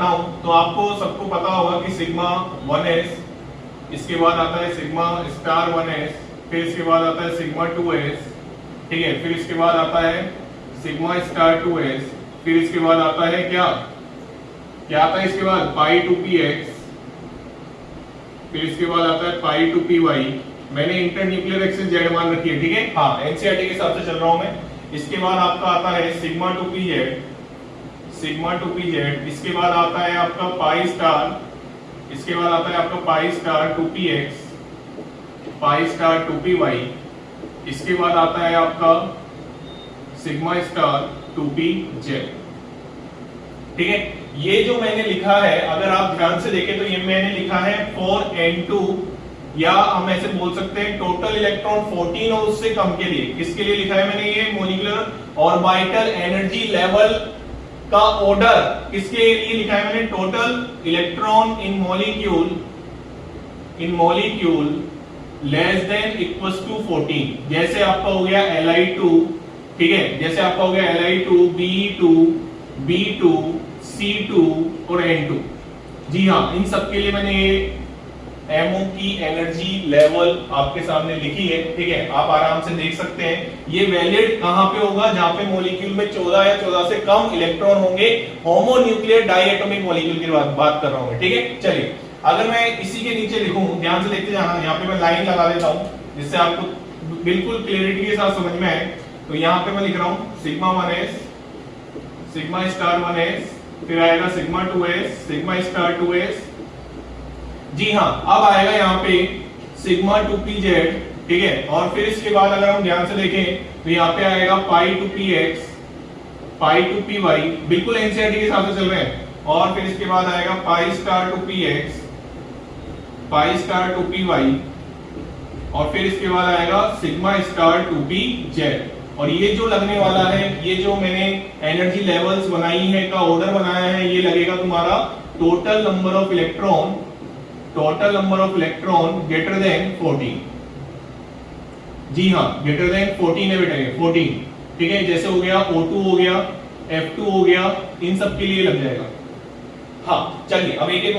बनाऊं तो आपको सबको पता होगा कि सिग्मा 1s, इसके बाद आता है सिग्मा स्टार 1s, फिर इसके बाद आता है सिग्मा 2s, ठीक है, फिर इसके बाद आता है सिग्मा स्टार 2s, फिर इसके बाद आता है क्या आता है इसके बाद पाई 2px, फिर इसके बाद आता है पाई 2py। मैंने इंटरन्यूक्लियर एक्सिस जेड मान रखी है, ठीक है, हाँ एनसीईआरटी के हिसाब से चल रहा हूं मैं। इसके बाद आपका आता है सिग्मा 2pz, इसके बाद आता है आपका पाई स्टार, इसके बाद आता है आपका pi star 2px, pi star 2py, इसके बाद आता है आपका सिग्मा स्टार 2pz, ठीक है। ये जो मैंने लिखा है अगर आप ध्यान से देखें तो ये मैंने लिखा है 4n2, या हम ऐसे बोल सकते हैं टोटल इलेक्ट्रॉन 14 और उससे कम के लिए। किसके लिए लिखा है मैंने ये मॉलिक्यूलर ऑर्बिटल एनर्जी लेवल का ऑर्डर, किसके लिए लिखा है मैंने total electron in molecule less than equals to 14। जैसे आपका हो गया Li2, ठीक है, जैसे आपका हो गया Li2, Be2, B2, C2 और N2। जी हाँ, इन सब के लिए मैंने ये एमओ की एनर्जी लेवल आपके सामने लिखी है, ठीक है, आप आराम से देख सकते हैं। ये वैलिड कहां पे होगा, जहां पे मॉलिक्यूल में 14 या 14 से कम इलेक्ट्रॉन होंगे, होमोन्यूक्लियर डाइएटॉमिक मॉलिक्यूल की बात कर रहा हूं मैं, ठीक है। चलिए अगर मैं इसी के नीचे लिखूं, ध्यान से देखते जाना, यहाँ पे मैं लाइन लगा देता हूं जिससे आपको बिल्कुल क्लियरिटी के साथ समझ में आए। तो यहाँ पे मैं लिख रहा हूं sigma 1s, sigma star 1s, फिर आएगा sigma 2s, sigma star 2s। जी हाँ, अब आएगा यहाँ पे सिग्मा 2pz, ठीक है, और फिर इसके बाद अगर हम ध्यान से देखें तो यहाँ पे आएगा पाई 2px, पाई 2py, बिल्कुल एनसीईआरटी के हिसाब से चल रहे हैं, और फिर इसके बाद आएगा pi star 2px, pi star 2py, और फिर इसके बाद आएगा सिग्मा स्टार 2pz। और ये जो लगने वाला है, ये जो मैंने एनर्जी लेवल्स बनाई है का ऑर्डर बनाया है, ये लगेगा तुम्हारा total number of electron greater than 14। जी हाँ, ग्रेटर देन 14 है बेटा, 14, ठीक है। जैसे हो गया O2 हो गया, F2 हो गया, इन सब के लिए लग जाएगा। हाँ चलिए अब एक एक